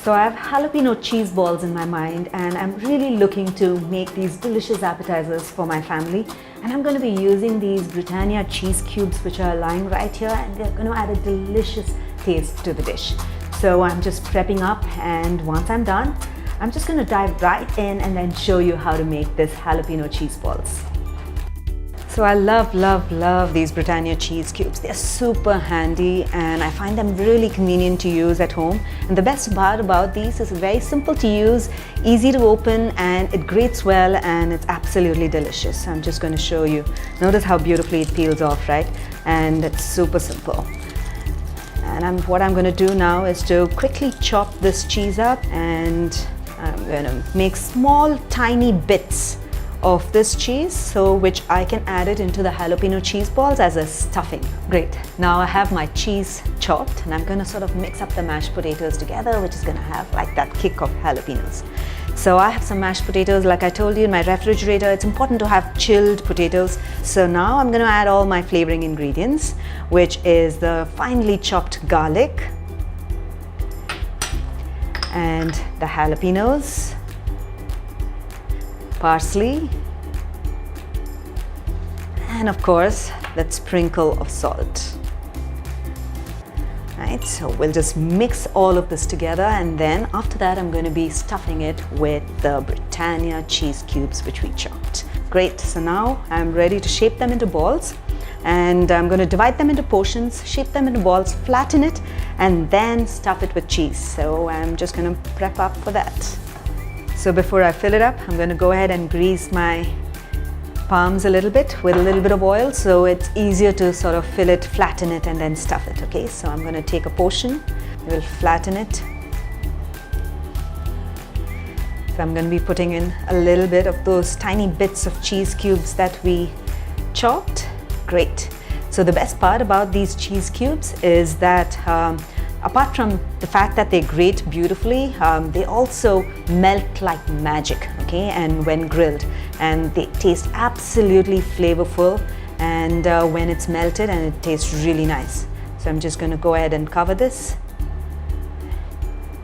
So I have jalapeno cheese balls in my mind, and I'm really looking to make these delicious appetizers for my family. And I'm going to be using these Britannia cheese cubes, which are lying right here, and they're going to add a delicious taste to the dish. So I'm just prepping up, and once I'm done, I'm just going to dive right in and then show you how to make this jalapeno cheese balls. So I love these Britannia cheese cubes. They're super handy and I find them really convenient to use at home. And the best part about these is very simple to use, easy to open, and it grates well, and it's absolutely delicious. So I'm just going to show you. Notice how beautifully it peels off, right? And it's super simple. And what I'm going to do now is to quickly chop this cheese up, and I'm going to make small tiny bits of this cheese, so which I can add it into the jalapeno cheese balls as a stuffing. Great. Now I have my cheese chopped, and I'm going to sort of mix up the mashed potatoes together, which is going to have like that kick of jalapenos. So I have some mashed potatoes, like I told you, in my refrigerator. It's important to have chilled potatoes. So now I'm going to add all my flavoring ingredients, which is the finely chopped garlic and the jalapenos, parsley, and of course that sprinkle of salt. Right, so we'll just mix all of this together, and then after that I'm going to be stuffing it with the Britannia cheese cubes which we chopped. Great, so now I'm ready to shape them into balls, and I'm going to divide them into portions, shape them into balls, flatten it, and then stuff it with cheese. So I'm just going to prep up for that. So before I fill it up, I'm going to go ahead and grease my palms a little bit with a little bit of oil, so it's easier to sort of fill it, flatten it, and then stuff it. Okay, so I'm going to take a portion, we'll flatten it. So I'm going to be putting in a little bit of those tiny bits of cheese cubes that we chopped. Great. So the best part about these cheese cubes is that apart from the fact that they grate beautifully, they also melt like magic, okay, and when grilled, and they taste absolutely flavorful, and when it's melted, and it tastes really nice. So I'm just going to go ahead and cover this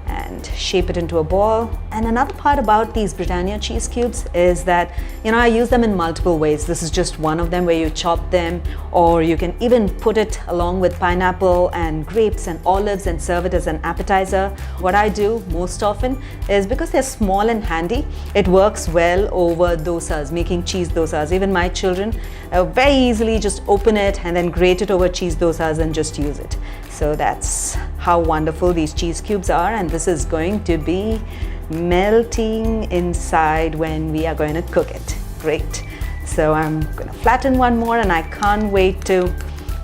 and shape it into a ball. And another part about these Britannia cheese cubes is that, you know, I use them in multiple ways. This is just one of them, where you chop them, or you can even put it along with pineapple and grapes and olives and serve it as an appetizer. What I do most often is, because they're small and handy, it works well over dosas, making cheese dosas. Even my children very easily just open it and then grate it over cheese dosas and just use it. So that's how wonderful these cheese cubes are, and this is going to be melting inside when we are going to cook it. Great. So I'm going to flatten one more, and I can't wait to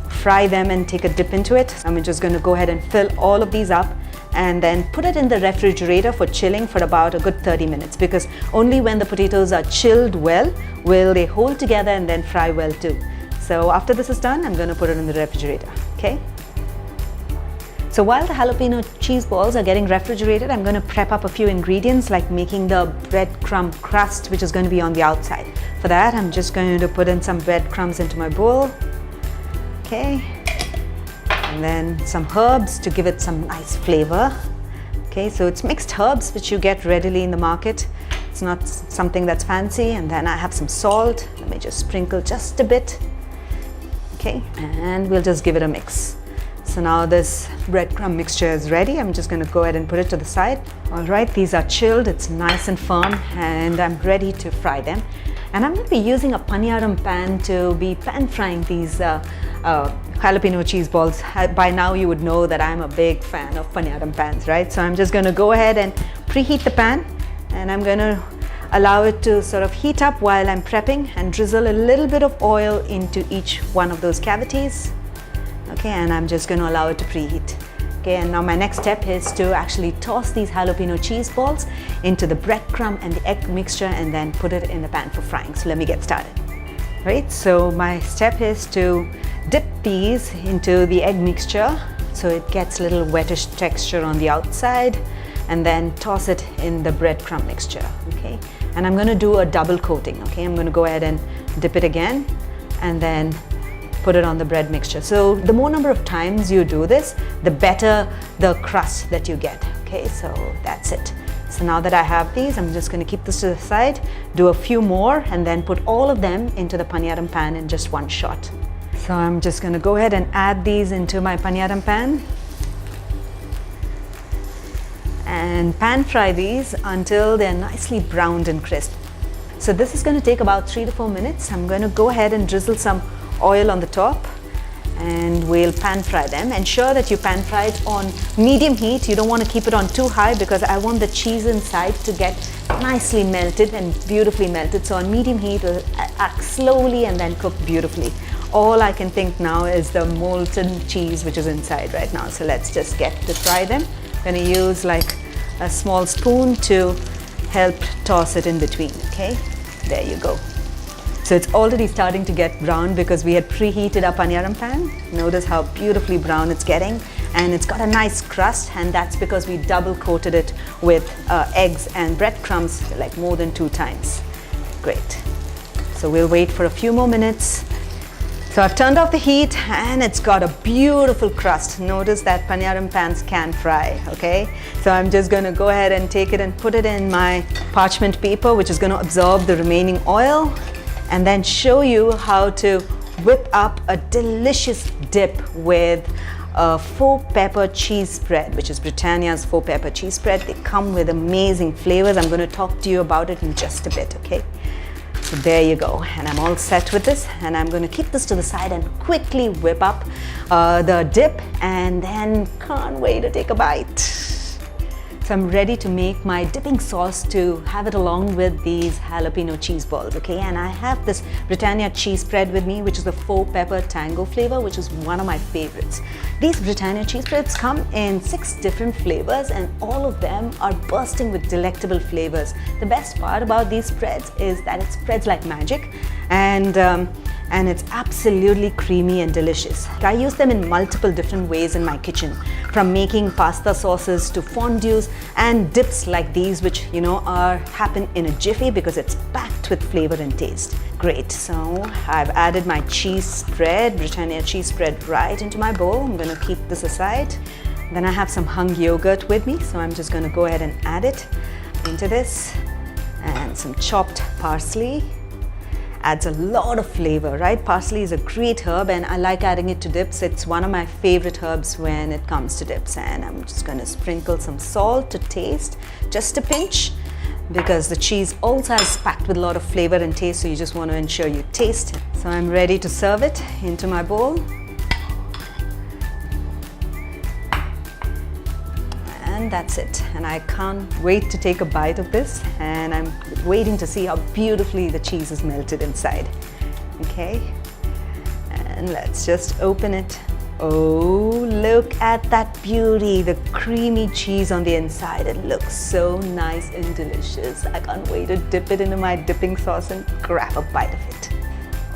fry them and take a dip into it. I'm just going to go ahead and fill all of these up and then put it in the refrigerator for chilling for about a good 30 minutes, because only when the potatoes are chilled well will they hold together and then fry well too. So after this is done, I'm going to put it in the refrigerator. Okay. So while the jalapeno cheese balls are getting refrigerated, I'm going to prep up a few ingredients, like making the breadcrumb crust, which is going to be on the outside. For that, I'm just going to put in some breadcrumbs into my bowl. Okay. And then some herbs to give it some nice flavor. Okay, so it's mixed herbs which you get readily in the market. It's not something that's fancy. And then I have some salt. Let me just sprinkle just a bit. Okay, and we'll just give it a mix. So now this breadcrumb mixture is ready. I'm just going to go ahead and put it to the side. All right, these are chilled. It's nice and firm, and I'm ready to fry them. And I'm going to be using a paniyaram pan to be pan frying these jalapeno cheese balls. By now you would know that I'm a big fan of paniyaram pans, right? So I'm just going to go ahead and preheat the pan, and I'm going to allow it to sort of heat up while I'm prepping, and drizzle a little bit of oil into each one of those cavities. Okay, and I'm just going to allow it to preheat. Okay, and now my next step is to actually toss these jalapeno cheese balls into the breadcrumb and the egg mixture, and then put it in the pan for frying. So let me get started. Right, so my step is to dip these into the egg mixture so it gets a little wettish texture on the outside, and then toss it in the breadcrumb mixture. Okay, and I'm going to do a double coating. Okay, I'm going to go ahead and dip it again, and then put it on the bread mixture. So the more number of times you do this, the better the crust that you get. Okay, so that's it. So now that I have these, I'm just going to keep this to the side, do a few more, and then put all of them into the paniyaram pan in just one shot. So I'm just going to go ahead and add these into my paniyaram pan and pan fry these until they're nicely browned and crisp. So this is going to take about 3 to 4 minutes. I'm going to go ahead and drizzle some oil on the top, and we'll pan fry them. Ensure that you pan fry it on medium heat. You don't want to keep it on too high because I want the cheese inside to get nicely melted and beautifully melted. So on medium heat, we'll act slowly and then cook beautifully. All I can think now is the molten cheese which is inside right now. So let's just get to fry them. I'm going to use like a small spoon to help toss it in between. Okay, there you go. So it's already starting to get brown because we had preheated our paniyaram pan. Notice how beautifully brown it's getting, and it's got a nice crust, and that's because we double coated it with eggs and breadcrumbs like more than 2 times. Great. So we'll wait for a few more minutes. So I've turned off the heat and it's got a beautiful crust. Notice that paniyaram pans can fry, okay? So I'm just going to go ahead and take it and put it in my parchment paper, which is going to absorb the remaining oil, and then show you how to whip up a delicious dip with a 4-pepper cheese spread, which is Britannia's 4-pepper cheese spread. They come with amazing flavors. I'm going to talk to you about it in just a bit, okay? So there you go, and I'm all set with this, and I'm going to keep this to the side and quickly whip up the dip, and then can't wait to take a bite. So I'm ready to make my dipping sauce to have it along with these jalapeno cheese balls, okay? And I have this Britannia cheese spread with me, which is the 4-pepper tango flavor, which is one of my favorites. These Britannia cheese spreads come in 6 different flavors, and all of them are bursting with delectable flavors. The best part about these spreads is that it spreads like magic, and it's absolutely creamy and delicious. I use them in multiple different ways in my kitchen, from making pasta sauces to fondues and dips like these, which happen in a jiffy because it's packed with flavor and taste. Great, so I've added my cheese spread, Britannia cheese spread, right into my bowl. I'm going to keep this aside. Then I have some hung yogurt with me, so I'm just going to go ahead and add it into this, and some chopped parsley. Adds a lot of flavor, right? Parsley is a great herb, and I like adding it to dips. It's one of my favorite herbs when it comes to dips. And I'm just going to sprinkle some salt to taste, just a pinch, because the cheese also is packed with a lot of flavor and taste, so you just want to ensure you taste it. So I'm ready to serve it into my bowl. And that's it, and I can't wait to take a bite of this, and I'm waiting to see how beautifully the cheese is melted inside. Okay, and let's just open it. Oh, look at that beauty, the creamy cheese on the inside. It looks so nice and delicious. I can't wait to dip it into my dipping sauce and grab a bite of it.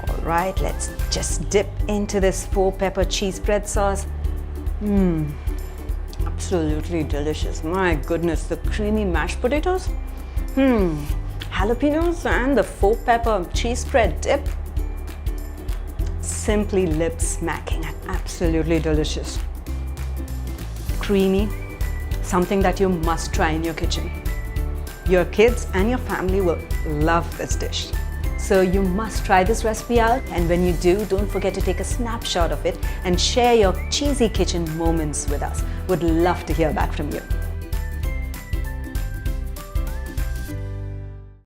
All right, let's just dip into this 4-pepper cheese spread sauce. Absolutely delicious. My goodness, the creamy mashed potatoes, jalapenos, and the 4-pepper cheese spread dip. Simply lip smacking. Absolutely delicious. Creamy, something that you must try in your kitchen. Your kids and your family will love this dish. So you must try this recipe out, and when you do, don't forget to take a snapshot of it and share your cheesy kitchen moments with us. Would love to hear back from you.